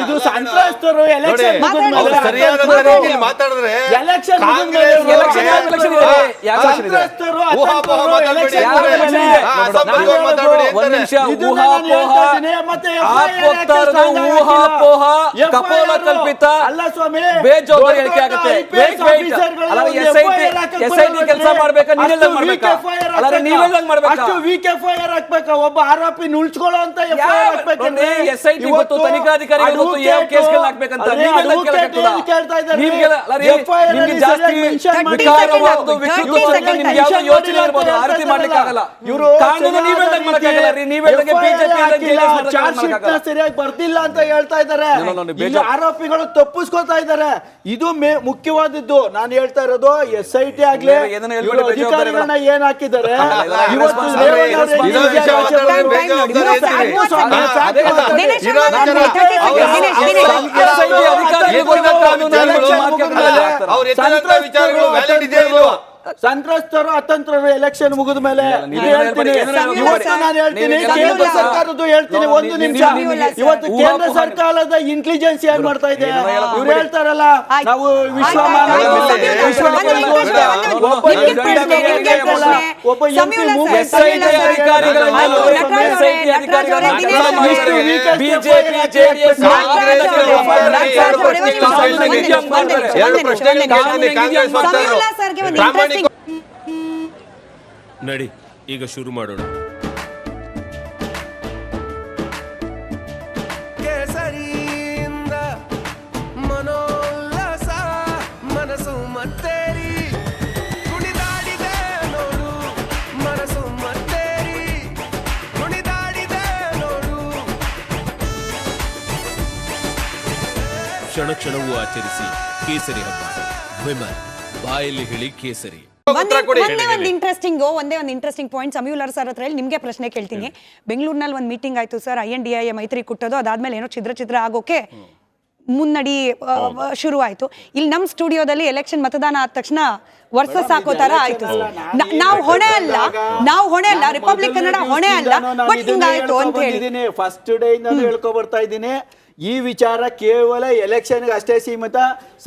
ಇದು ಸಂತ್ರಸ್ತರು ಎಲೆಕ್ಷನ್ ಮಾತಾಡಿದ್ರೆ ಕಪೋಲ ಕಲ್ಪಿತ ಬೇಜವಾಬ್ದಾರಿ ಹೇಳಿಕೆ ಆಗುತ್ತೆ. SIT ಕೆಲಸ ಮಾಡ್ಬೇಕಾ ನೀವೆಲ್ಲಂಗ್ ಮಾಡ್ಬೇಕಾ? ಅಲ್ಲ ನೀವೆಲ್ಲಂಗ್ ಮಾಡ್ಬೇಕಾ? ಒಬ್ಬ ಆರೋಪಿ ಉಳಿಸ್ಕೊಳ್ಳೋ ಅಂತ SIT ಗೊತ್ತು, ತನಿಖಾಧಿಕಾರಿಗಳು ಗೊತ್ತು ಯಾವ ಕೇಸ್ಗಳು ಹಾಕ್ಬೇಕಂತ. ನಿಮ್ಗೆ ಜಾಸ್ತಿ ವಿಕಾರವಾದ ವ್ಯಕ್ತಿತ್ವ ನಿಮ್ಗೆ ಯಾವ್ದು ಯೋಚನೆ ಇರ್ಬೋದು, ಆ ರೀತಿ ಮಾಡ್ಲಿಕ್ಕೆ ಆಗಲ್ಲ. ಕಾನೂನು ನೀವೆಲ್ಲಂಗ್ ಮಾಡಕ್ಕಾಗಲ್ಲ ರೀ. ನೀವೆಲ್ಲಂಗೆ ಬಿಜೆಪಿ ಸರಿಯಾಗಿ ಬರ್ತಿಲ್ಲ ಅಂತ ಹೇಳ್ತಾ ಇದ್ದಾರೆ. ಆರೋಪಿಗಳು ತಪ್ಪಿಸ್ಕೊತಾ ಇದ್ದಾರೆ. ಇದು ಮುಖ್ಯವಾದದ್ದು. ನಾನು ಹೇಳ್ತಾ ಇರೋದು SIT ಆಗ್ಲಿ ಅಧಿಕಾರಿಗಳನ್ನ ಏನ್ ಹಾಕಿದ್ದಾರೆ ಸಂತ್ರಸ್ತರು ಅತಂತ್ರರು ಎಲೆಕ್ಷನ್ ಮುಗಿದ ಮೇಲೆ ನಾನು ಹೇಳ್ತೀನಿ ಕೇಂದ್ರ ಸರ್ಕಾರದ್ದು ಹೇಳ್ತೀನಿ. ಒಂದು ನಿಮಿಷ. ಇವತ್ತು ಕೇಂದ್ರ ಸರ್ಕಾರದ ಇಂಟೆಲಿಜೆನ್ಸ್ ಏನ್ ಮಾಡ್ತಾ ಇದೆ? ಇವ್ರು ಹೇಳ್ತಾರಲ್ಲ ನಾವು ನಡಿ ಈಗ ಶುರು ಮಾಡೋಣ. ಕೇಸರಿಯಿಂದ ಮನೋಲ್ಲಾಸ ಮನಸ್ಸು ಮತ್ತೇರಿ ಕುಣಿದಾಡಿದೆ ನೋಡು, ಮನಸ್ಸು ಮತ್ತೇರಿ ಕುಣಿದಾಡಿದೆ ನೋಡು. ಕ್ಷಣ ಕ್ಷಣವೂ ಆಚರಿಸಿ ಕೇಸರಿ ಹಬ್ಬ. ವಿಮಲ್ ಬಾಯಲ್ಲಿ ಹೇಳಿ ಕೇಸರಿ. ಒಂದೇ ಒಂದು ಇಂಟ್ರೆಸ್ಟಿಂಗ್ ಪಾಯಿಂಟ್ ಸಮೀವುಲ್ಲಾ ಸರ್ ಹತ್ರ ಹೇಳಿ ನಿಮ್ಗೆ ಪ್ರಶ್ನೆ ಕೇಳ್ತೀನಿ. ಬೆಂಗಳೂರಿನಲ್ಲಿ ಒಂದು ಮೀಟಿಂಗ್ ಆಯ್ತು ಸರ್, INDIA ಮೈತ್ರಿ ಕುಟ್ಟೋದು, ಅದಾದ್ಮೇಲೆ ಏನೋ ಚಿದ್ರ ಆಗೋಕೆ ಮುನ್ನಡಿ ಶುರು ಆಯ್ತು. ಇಲ್ಲಿ ನಮ್ಮ ಸ್ಟುಡಿಯೋದಲ್ಲಿ ಎಲೆಕ್ಷನ್ ಮತದಾನ ಆದ ತಕ್ಷಣ ವರ್ಸಸ್ ಹಾಕೋ ತರ ಆಯ್ತು. ನಾವು ಹೊಣೆ ಅಲ್ಲ, ರಿಪಬ್ಲಿಕ್ ಕನ್ನಡ ಹೊಣೆ ಅಲ್ಲ, ಬಟ್ ಹಿಂಗಾಯ್ತು ಅಂತ ಹೇಳಿ ಫಸ್ಟ್ ಡೇ ಇಂದ ಹೇಳ್ಕೊ ಬರ್ತಾ ಇದ್ದೀನಿ. ಈ ವಿಚಾರ ಕೇವಲ ಎಲೆಕ್ಷನ್ಗೆ ಅಷ್ಟೇ ಸೀಮಿತ.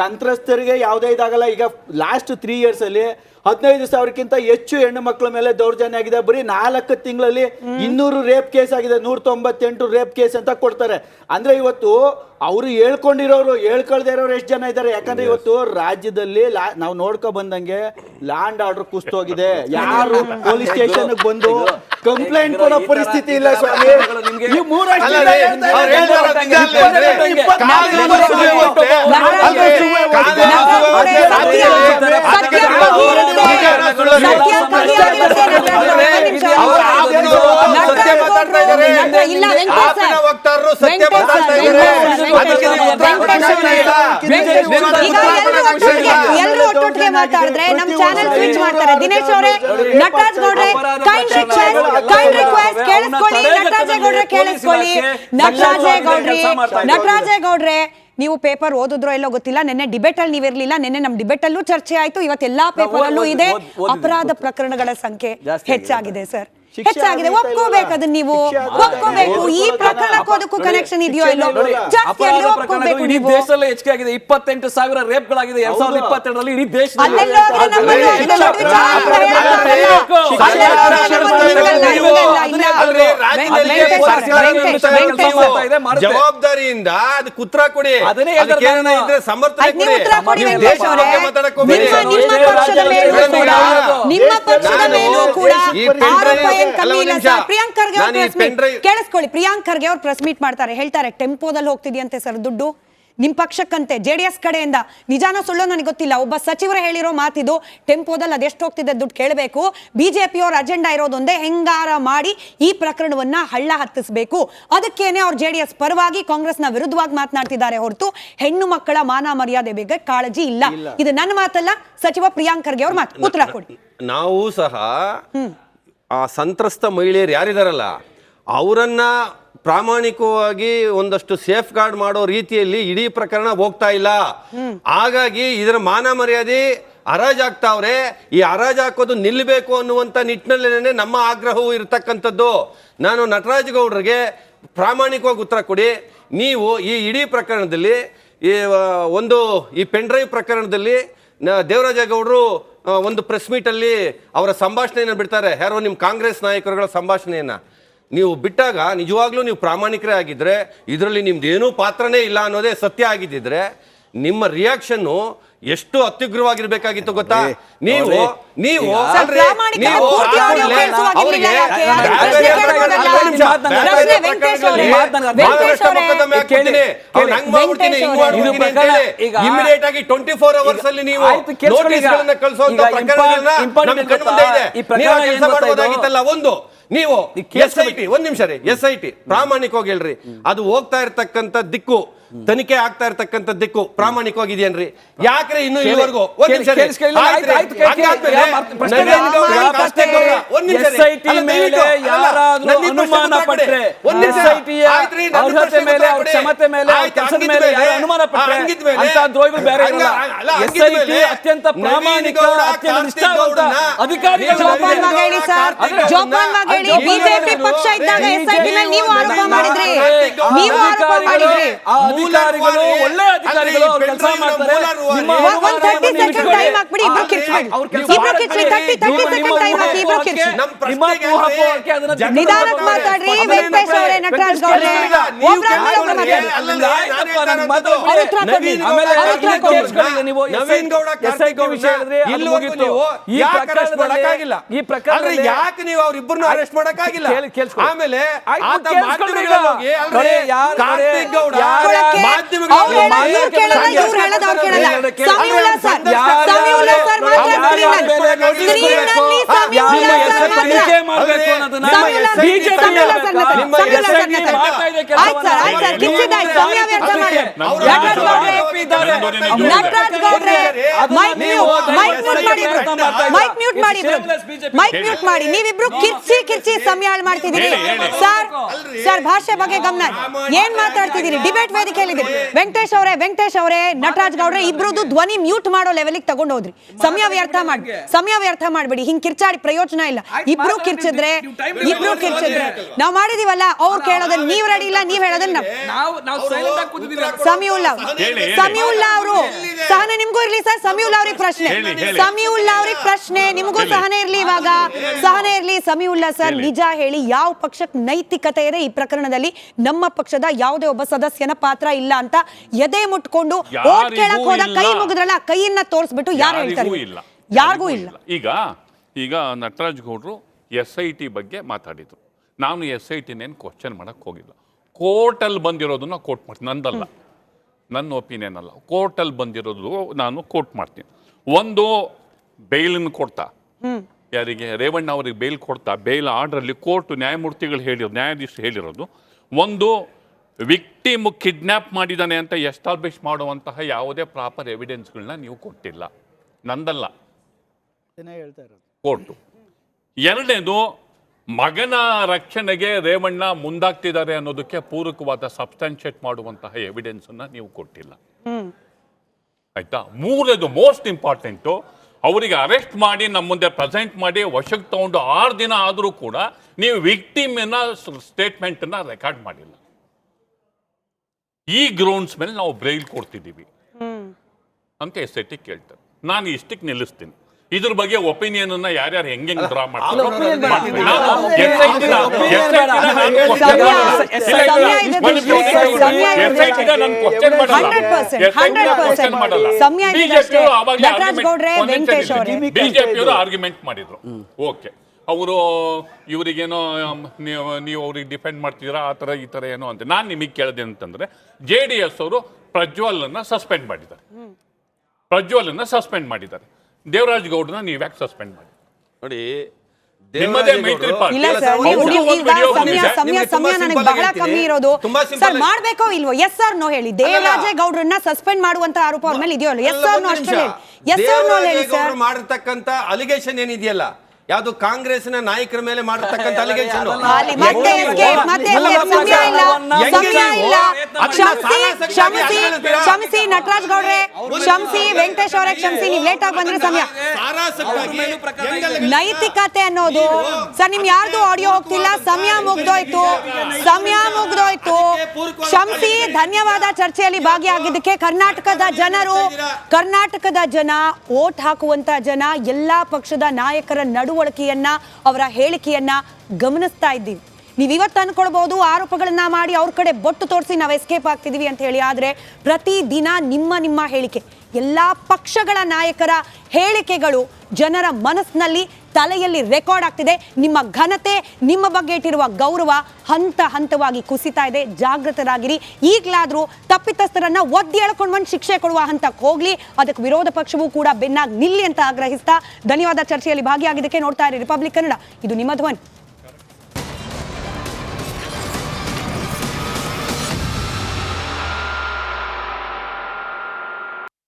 ಸಂತ್ರಸ್ತರಿಗೆ ಯಾವುದೇ ಇದಾಗಲ್ಲ. ಈಗ ಲಾಸ್ಟ್ 3 years ಅಲ್ಲಿ 15,000ಕ್ಕಿಂತ ಹೆಚ್ಚು ಹೆಣ್ಣು ಮಕ್ಕಳ ಮೇಲೆ ದೌರ್ಜನ್ಯ ಆಗಿದೆ. ಬರೀ 4 ತಿಂಗಳಲ್ಲಿ 200 ರೇಪ್ ಕೇಸ್ ಆಗಿದೆ. 198 ರೇಪ್ ಕೇಸ್ ಅಂತ ಕೊಡ್ತಾರೆ. ಅಂದ್ರೆ ಇವತ್ತು ಅವರು ಹೇಳ್ಕೊಂಡಿರೋರು ಹೇಳ್ಕೊಳ್ದೇ ಇರೋರು ಎಷ್ಟು ಜನ ಇದ್ದಾರೆ? ಯಾಕಂದ್ರೆ ಇವತ್ತು ರಾಜ್ಯದಲ್ಲಿ ನಾವು ನೋಡ್ಕೊ ಬಂದಂಗೆ ಲ್ಯಾಂಡ್ ಆರ್ಡರ್ ಕುಸ್ತೋಗಿದೆ. ಯಾರು ಪೊಲೀಸ್ ಸ್ಟೇಷನ್ ಬಂದು ಕಂಪ್ಲೇಂಟ್ ಕೊಡೋ ಪರಿಸ್ಥಿತಿ ಇಲ್ಲ ಸ್ವಾಮಿ. ಈ 3 ಒಟ್ಟೊಟ್ಟಿಗೆ ಮಾತಾಡಿದ್ರೆ ನಮ್ ಚಾನೆಲ್ ಸ್ವಿಚ್ ಮಾಡ್ತಾರೆ. ದಿನೇಶ್ ಅವರೇ, ನಟರಾಜ್ ಗೌಡ್ರೆ, ಕೈಂಡ್ ರಿಕ್ವೆಸ್ಟ್ ಕೇಳಿಸ್ಕೊಳ್ಳಿ. ನಟರಾಜೇ ಗೌಡ್ರೆ, ನೀವು ಪೇಪರ್ ಓದಿದ್ರೋ ಎಲ್ಲೋ ಗೊತ್ತಿಲ್ಲ, ನಿನ್ನೆ ಡಿಬೇಟ್ ಅಲ್ಲಿ ನೀವಿರ್ಲಿಲ್ಲ. ನಿನ್ನೆ ನಮ್ ಡಿಬೇಟ್ ಅಲ್ಲೂ ಚರ್ಚೆ ಆಯ್ತು, ಇವತ್ತೆಲ್ಲಾ ಪೇಪರ್ ಅಲ್ಲೂ ಇದೆ. ಅಪರಾಧ ಪ್ರಕರಣಗಳ ಸಂಖ್ಯೆ ಹೆಚ್ಚಾಗಿದೆ ಸರ್, ಹೆಚ್ಚಾಗಿದೆ. ಒಪ್ಕೋಬೇಕು, ಅದನ್ನ ನೀವು ಒಪ್ಕೋಬೇಕು. ಈ ಪ್ರಕರಣಕ್ಕೂ ಅದಕ್ಕೂ ಕನೆಕ್ಷನ್ ಇದೆಯೋ ಇಲ್ಲೋ ಜಾಸ್ತಿ ಆಗಿದೆ, ಒಪ್ಕೋಬೇಕು. ಇಡೀ ದೇಶದಲ್ಲೇ ಹೆಚ್ಚಿಗೆ ಆಗಿದೆ. 28,000 ರೇಪ್ಗಳಾಗಿದೆ 2022ರಲ್ಲಿ ಇಡೀ ದೇಶದಲ್ಲಿ. ಜವಾಬ್ದಾರಿಯಿಂದ ಅದಕ್ಕೆ ಉತ್ತರ ಕೊಡಿ. ಸಮರ್ಥನೆ ನಿಮ್ಮ ಪಕ್ಷದ ಮೇಲೂ ಕೂಡ ಕೇಳಿಸ್ಕೊಳ್ಳಿ. ಪ್ರಿಯಾಂಕ್ ಖರ್ಗೆ ಅವ್ರು ಪ್ರೆಸ್ ಮೀಟ್ ಮಾಡ್ತಾರೆ, ಹೇಳ್ತಾರೆ ಟೆಂಪೋದಲ್ಲಿ ಹೋಗ್ತಿದ್ಯಂತೆ ಸರ್ ದುಡ್ಡು. ನಿಮ್ ಪಕ್ಷಕ್ಕಂತೆ JDS ಕಡೆಯಿಂದ ನಿಜಾನೋ ಸುಳ್ಳೋ ನನಗೆ ಗೊತ್ತಿಲ್ಲ, ಒಬ್ಬ ಸಚಿವರು ಹೇಳಿರೋ ಮಾತಿದು. ಟೆಂಪೋದಲ್ಲಿ ಅದೆಷ್ಟು ಹೋಗ್ತಿದೆ ದುಡ್ಡು ಕೇಳಬೇಕು. ಬಿಜೆಪಿಯವ್ರ ಅಜೆಂಡಾ ಇರೋದೊಂದೇ ಹೆಂಗಾರ ಮಾಡಿ ಈ ಪ್ರಕರಣವನ್ನ ಹಳ್ಳ ಹತ್ತಿಸಬೇಕು. ಅದಕ್ಕೇನೆ ಅವ್ರು JDS ಪರವಾಗಿ ಕಾಂಗ್ರೆಸ್ನ ವಿರುದ್ಧವಾಗಿ ಮಾತನಾಡ್ತಿದ್ದಾರೆ ಹೊರತು ಹೆಣ್ಣು ಮಕ್ಕಳ ಮಾನ ಮರ್ಯಾದೆ ಬಗ್ಗೆ ಕಾಳಜಿ ಇಲ್ಲ. ಇದು ನನ್ನ ಮಾತಲ್ಲ, ಸಚಿವ ಪ್ರಿಯಾಂಕ್ ಖರ್ಗೆ ಅವ್ರ ಮಾತು. ಉತ್ತರ ಕೊಡಿ. ನಾವು ಸಹ ಆ ಸಂತ್ರಸ್ತ ಮಹಿಳೆಯರು ಯಾರಿದಾರಲ್ಲ ಅವರನ್ನ ಪ್ರಾಮಾಣಿಕವಾಗಿ ಒಂದಷ್ಟು ಸೇಫ್ ಗಾರ್ಡ್ ಮಾಡೋ ರೀತಿಯಲ್ಲಿ ಇಡೀ ಪ್ರಕರಣ ಹೋಗ್ತಾ ಇಲ್ಲ. ಹಾಗಾಗಿ ಇದರ ಮಾನ ಮರ್ಯಾದೆ ಹರಾಜಾಗ್ತಾವ್ರೆ. ಈ ಹರಾಜಾಕೋದು ನಿಲ್ಲಬೇಕು ಅನ್ನುವಂಥ ನಿಟ್ಟಿನಲ್ಲೇನೆ ನಮ್ಮ ಆಗ್ರಹವೂ ಇರತಕ್ಕಂಥದ್ದು. ನಾನು ನಟರಾಜ್ ಗೌಡ್ರಿಗೆ ಪ್ರಾಮಾಣಿಕವಾಗಿ ಉತ್ತರ ಕೊಡಿ. ನೀವು ಈ ಇಡೀ ಪ್ರಕರಣದಲ್ಲಿ ಈ ಪೆನ್ಡ್ರೈವ್ ಪ್ರಕರಣದಲ್ಲಿ ದೇವರಾಜೇಗೌಡರು ಒಂದು ಪ್ರೆಸ್ ಮೀಟಲ್ಲಿ ಅವರ ಸಂಭಾಷಣೆಯನ್ನು ಬಿಡ್ತಾರೆ. ಯಾರೋ ನಿಮ್ಮ ಕಾಂಗ್ರೆಸ್ ನಾಯಕರುಗಳ ಸಂಭಾಷಣೆಯನ್ನು ನೀವು ಬಿಟ್ಟಾಗ ನಿಜವಾಗ್ಲೂ ನೀವು ಪ್ರಾಮಾಣಿಕರೇ ಆಗಿದ್ರೆ, ಇದರಲ್ಲಿ ನಿಮ್ದೇನೂ ಪಾತ್ರನೇ ಇಲ್ಲ ಅನ್ನೋದೇ ಸತ್ಯ ಆಗಿದ್ದಿದ್ರೆ ನಿಮ್ಮ ರಿಯಾಕ್ಷನ್ನು ಎಷ್ಟು ಅತ್ಯುಗ್ರವಾಗಿರ್ಬೇಕಾಗಿತ್ತು ಗೊತ್ತಾ? ನೀವು ಇಮಿಡಿಯೇಟ್ ಆಗಿ 24 hours ಅಲ್ಲಿ ನೀವು ನೋಟಿಸ್ಗಳನ್ನ ಕಳಿಸುವಂತ ಪ್ರಕರಣಗಳನ್ನ ನಮ್ಮ ಕಣ್ಮುಂದೆ ಇದೆ. ನೀವು ಕೆಲಸ ಮಾಡಬಹುದಾಗಿತ್ತಲ್ಲ. ಒಂದು ನೀವು SIT, ಒಂದ್ ನಿಮಿಷ ರೀ, SIT ಪ್ರಾಮಾಣಿಕವಾಗಿ ಹೇಳ್ರಿ, ಅದು ಹೋಗ್ತಾ ಇರ್ತಕ್ಕಂಥ ದಿಕ್ಕು, ತನಿಖೆ ಆಗ್ತಾ ಇರ್ತಕ್ಕಂಥ ದಿಕ್ಕು ಪ್ರಾಮಾಣಿಕವಾಗಿದೆಯೇನ್ರಿ? ಯಾಕ್ರೆ ಇನ್ನು ಇಲ್ಲಿವರೆಗೂ ಒಂದ್ ನಿಮಿಷ ಅತ್ಯಂತ ಪ್ರಾಮಾಣಿಕ ಬಿಜೆಪಿ ಪಕ್ಷ ಇದ್ದಾಗ SIT ಮೇಲೆ ನೀವು ಆರೋಪ ಮಾಡಿದ್ರಿ. ಅಧಿಕಾರಿಗಳು ಒಳ್ಳೆ ಅಧಿಕಾರಿಗಳು ಕೆಲಸ ಮಾಡ್ತಾರೆ. ನಿಧಾನಕ್ಕೆ ಮಾತಾಡ್ರಿ ವೆಂಕಟೇಶ್ ಅವರೇ, ನಟರಾಜ್ ಗೌಡ್ರೆ. ಈ ಪ್ರಕರಣ ಯಾಕೆ ನೀವು ಅವ್ರಿಬ್ಬರನ್ನು ಅರೆಸ್ಟ್ ಮಾಡಕ್ಕಾಗಿಲ್ಲ? ಆಮೇಲೆ ನೀವಿಬ್ರು ಕಿರ್ಚಿ ಸಮಯ ಹಾಳು ಮಾಡ್ತಿದ್ದೀರಿ ಸರ್. ಭಾಷೆ ಬಗ್ಗೆ ಗಮನ, ಏನ್ ಮಾತಾಡ್ತಿದ್ದೀರಿ? ಡಿಬೇಟ್ ವೇದಿಕೆಯಲ್ಲಿದ್ದೀರಿ. ವೆಂಕಟೇಶ್ ಅವರೇ, ನಟರಾಜ್ ಗೌಡ್ರೆ ಇಬ್ರದ್ದು ಧ್ವನಿ ಮ್ಯೂಟ್ ಮಾಡೋ ಲೆವೆಲ್ಗೆ ತಗೊಂಡು ಹೋದ್ರಿ. ಸಮಯ ವ್ಯರ್ಥ ಮಾಡ್ಬೇಡಿ. ಹಿಂಗ್ ಕಿರ್ಚಾಡಿ ಪ್ರಯೋಜನ ಇಲ್ಲ. ಇಬ್ರು ಕಿರ್ಚಿದ್ರೆ ನಾವ್ ಮಾಡಿದೀವಲ್ಲ, ಅವ್ರು ಕೇಳೋದನ್ನ ನೀವ್ ರೆಡಿ ಇಲ್ಲ, ನೀವ್ ಹೇಳೋದನ್ನ ಸಮೀವುಲ್ಲಾ ಅವರು ಸಹನೆ ನಿಮ್ಗೂ ಇರ್ಲಿ ಸರ್. ಸಮೀವುಲ್ಲಾ ಅವ್ರಿಗೆ ಪ್ರಶ್ನೆ, ನಿಮಗೂ ಸಹನೆ ಇರ್ಲಿ. ಇವಾಗ ಸಹನೆ ಇರ್ಲಿ. ಸಮೀವುಲ್ಲಾ ಸರ್, ನಿಜ ಹೇಳಿ, ಯಾವ ಪಕ್ಷಕ್ಕೆ ನೈತಿಕತೆ ಇದೆ ಈ ಪ್ರಕರಣದಲ್ಲಿ? ನಮ್ಮ ಪಕ್ಷದ ಯಾವುದೇ ಒಬ್ಬ ಸದಸ್ಯನ ಪಾತ್ರ ಇಲ್ಲ ಅಂತ ಎದೆ ಮುಟ್ಕೊಂಡು ಓಟ್ ಕೇಳಕ್ ಹೋದ ಕೈ ಮುಗಿದ್ರಲ್ಲ, ಕೈಯನ್ನ ತೋರಿಸ್ಬಿಟ್ಟು ಯಾರು ಹೇಳ್ತಾರೆ? ಯಾರಿಗೂ ಇಲ್ಲ. ಈಗ ನಟರಾಜ್ ಗೌಡ್ರು SIT ಬಗ್ಗೆ ಮಾತಾಡಿದ್ರು. ನಾನು SITನೇನು ಕ್ವಶನ್ ಮಾಡಕ್ ಹೋಗಿಲ್ಲ. ಕೋರ್ಟಲ್ಲಿ ಬಂದಿರೋದನ್ನ ಕೋರ್ಟ್ ಮಾಡ್ತೀನಿ, ನಂದಲ್ಲ, ನನ್ನ ಒಪಿನಿಯನ್ ಅಲ್ಲ. ಕೋರ್ಟಲ್ಲಿ ಬಂದಿರೋದು ನಾನು ಕೋರ್ಟ್ ಮಾಡ್ತೀನಿ. ಒಂದು ಬೇಲನ್ನು ಕೊಡ್ತಾ, ಯಾರಿಗೆ ರೇವಣ್ಣ ಅವರಿಗೆ ಬೇಲ್ ಕೊಡ್ತಾ, ಬೇಲ್ ಆರ್ಡ್ರಲ್ಲಿ ಕೋರ್ಟ್ ನ್ಯಾಯಾಧೀಶರು ಹೇಳಿರೋದು, ಒಂದು ವಿಕ್ಟಿಮ್ ಕಿಡ್ನ್ಯಾಪ್ ಮಾಡಿದ್ದಾನೆ ಅಂತ ಎಸ್ಟಾಬ್ಲಿಷ್ ಮಾಡುವಂತಹ ಯಾವುದೇ ಪ್ರಾಪರ್ ಎವಿಡೆನ್ಸ್ಗಳನ್ನ ನೀವು ಕೊಟ್ಟಿಲ್ಲ, ನಂದಲ್ಲ, ಕೋರ್ಟು. ಎರಡನೇದು, ಮಗನ ರಕ್ಷಣೆಗೆ ರೇವಣ್ಣ ಮುಂದಾಗ್ತಿದ್ದಾರೆ ಅನ್ನೋದಕ್ಕೆ ಪೂರಕವಾದ ಸಬ್ಸ್ಟಾನ್ಶಿಯೇಟ್ ಮಾಡುವಂತಹ ಎವಿಡೆನ್ಸ್ ಅನ್ನ ನೀವು ಕೊಟ್ಟಿಲ್ಲ, ಆಯ್ತಾ? ಮೂರನೇದು, ಮೋಸ್ಟ್ ಇಂಪಾರ್ಟೆಂಟು, ಅವರಿಗೆ ಅರೆಸ್ಟ್ ಮಾಡಿ ನಮ್ಮ ಮುಂದೆ ಪ್ರೆಸೆಂಟ್ ಮಾಡಿ ವಶಕ್ಕೆ ತಗೊಂಡು 6 ದಿನ ಆದರೂ ಕೂಡ ನೀವು ವಿಕ್ಟಿಮ್ನ ಸ್ಟೇಟ್ಮೆಂಟನ್ನು ರೆಕಾರ್ಡ್ ಮಾಡಿಲ್ಲ. ಈ ಗ್ರೌಂಡ್ಸ್ ಮೇಲೆ ನಾವು ಬ್ರೈಲ್ ಕೊಡ್ತಿದ್ದೀವಿ ಅಂತ SIT ಕೇಳ್ತಾರೆ. ನಾನು ಇಷ್ಟಕ್ಕೆ ನಿಲ್ಲಿಸ್ತೀನಿ. ಇದ್ರ ಬಗ್ಗೆ ಒಪಿನಿಯನ್ ಅನ್ನ ಯಾರ್ಯಾರು ಹೆಂಗೆ ಡ್ರಾ ಮಾಡ್ತಾರೆ ಬಿಜೆಪಿಯವರು ಆರ್ಗ್ಯುಮೆಂಟ್ ಮಾಡಿದ್ರು. ಓಕೆ, ಅವರು ಇವರಿಗೇನೋ ನೀವು ಅವ್ರಿಗೆ ಡಿಫೆಂಡ್ ಮಾಡ್ತಿದ್ದೀರಾ ಆ ಥರ ಈ ಥರ ಏನೋ ಅಂತ. ನಾನು ನಿಮಗೆ ಕೇಳಿದೆ ಅಂತಂದರೆ JDS ಅವರು ಪ್ರಜ್ವಲನ್ನ ಸಸ್ಪೆಂಡ್ ಮಾಡಿದ್ದಾರೆ. ದೇವರಾಜ್ ಗೌಡ್ರನ್ನ ನೀವು ಯಾಕೆ ಸಸ್ಪೆಂಡ್ ಮಾಡಿ? ನೋಡಿ, ನಿಮ್ಮದೇ ಮೈತ್ರಿ ಪಾರ್ಟಿ. ಇಲ್ಲ ಸರ್, ಸಮಯ ನನಗೆ ಬಹಳ ಕಮ್ಮಿ ಇರೋದು. ಸರ್ ಮಾಡ್ಬೇಕೋ ಇಲ್ವೋ? ಎಸ್ ಆರ್ ನೋ ಹೇಳಿ. ದೇವರಾಜೇಗೌಡ್ರನ್ನ ಸಸ್ಪೆಂಡ್ ಮಾಡುವಂತ ಆರೋಪ ಅವ್ರ ಮೇಲೆ ಇದೆಯೋ? ಎಸ್ ಆರ್ ನೋ ಅಷ್ಟೇ ಹೇಳಿ. ಎಸ್ ಆರ್ ನೋ ಹೇಳಿ ಸರ್. ಮಾಡಿರ್ತಕ್ಕಂಥ ಅಲಿಗೇಷನ್ ಏನಿದೆಯಲ್ಲ, ಯಾವುದು ಕಾಂಗ್ರೆಸ್ನ ನಾಯಕರ ಮೇಲೆ ಮಾಡಿರ್ತಕ್ಕಂಥ ಅಲಿಗೇಷನ್, ಕ್ಷಮಿಸಿ ನಟರಾಜ್ ಗೌಡ್ರೆ, ಕ್ಷಮಿಸಿ ವೆಂಕಟೇಶ್ ಅವರೇ, ಕ್ಷಮಿಸಿ ನೀವು ಲೇಟ್ ಆಗಿ ಬಂದ್ರೆ ಸಮಯ. ನೈತಿಕತೆ ಅನ್ನೋದು ಸರ್, ನಿಮ್ ಯಾರ್ದು ಆಡಿಯೋ ಹೋಗ್ತಿಲ್ಲ, ಸಮಯ ಮುಗ್ದೋಯ್ತು. ಕ್ಷಮಿಸಿ, ಧನ್ಯವಾದ ಚರ್ಚೆಯಲ್ಲಿ ಭಾಗಿಯಾಗಿದ್ದಕ್ಕೆ. ಕರ್ನಾಟಕದ ಜನ ವೋಟ್ ಹಾಕುವಂತ ಜನ ಎಲ್ಲಾ ಪಕ್ಷದ ನಾಯಕರ ನಡವಳಿಕೆಯನ್ನ, ಅವರ ಹೇಳಿಕೆಯನ್ನ ಗಮನಿಸ್ತಾ ಇದ್ದೀವಿ. ನೀವು ಇವತ್ತು ಅನ್ಕೊಳ್ಬಹುದು ಆರೋಪಗಳನ್ನ ಮಾಡಿ ಅವ್ರ ಕಡೆ ಬೊಟ್ಟು ತೋರಿಸಿ ನಾವು ಎಸ್ಕೇಪ್ ಆಗ್ತಿದೀವಿ ಅಂತ ಹೇಳಿ. ಆದ್ರೆ ಪ್ರತಿ ದಿನ ನಿಮ್ಮ ಹೇಳಿಕೆ, ಎಲ್ಲಾ ಪಕ್ಷಗಳ ನಾಯಕರ ಹೇಳಿಕೆಗಳು ಜನರ ಮನಸ್ಸಿನಲ್ಲಿ, ತಲೆಯಲ್ಲಿ ರೆಕಾರ್ಡ್ ಆಗ್ತಿದೆ. ನಿಮ್ಮ ಘನತೆ, ನಿಮ್ಮ ಬಗ್ಗೆ ಇಟ್ಟಿರುವ ಗೌರವ ಹಂತವಾಗಿ ಕುಸಿತಾ ಇದೆ. ಜಾಗೃತರಾಗಿರಿ. ಈಗಲಾದ್ರೂ ತಪ್ಪಿತಸ್ಥರನ್ನ ಒದ್ದಿ ಎಳ್ಕೊಂಡು ಬಂದು ಶಿಕ್ಷೆ ಕೊಡುವ ಹಂತಕ್ಕೆ ಹೋಗ್ಲಿ. ಅದಕ್ಕೆ ವಿರೋಧ ಪಕ್ಷವೂ ಕೂಡ ಬೆನ್ನಾಗಿ ನಿಲ್ಲಿ ಅಂತ ಆಗ್ರಹಿಸ್ತಾ ಧನ್ಯವಾದ. ಚರ್ಚೆಯಲ್ಲಿ ಭಾಗಿಯಾಗಿದ್ದಕ್ಕೆ. ನೋಡ್ತಾ ಇರಿ ರಿಪಬ್ಲಿಕ್ ಕನ್ನಡ, ಇದು ನಿಮ್ಮ ಧ್ವನಿ.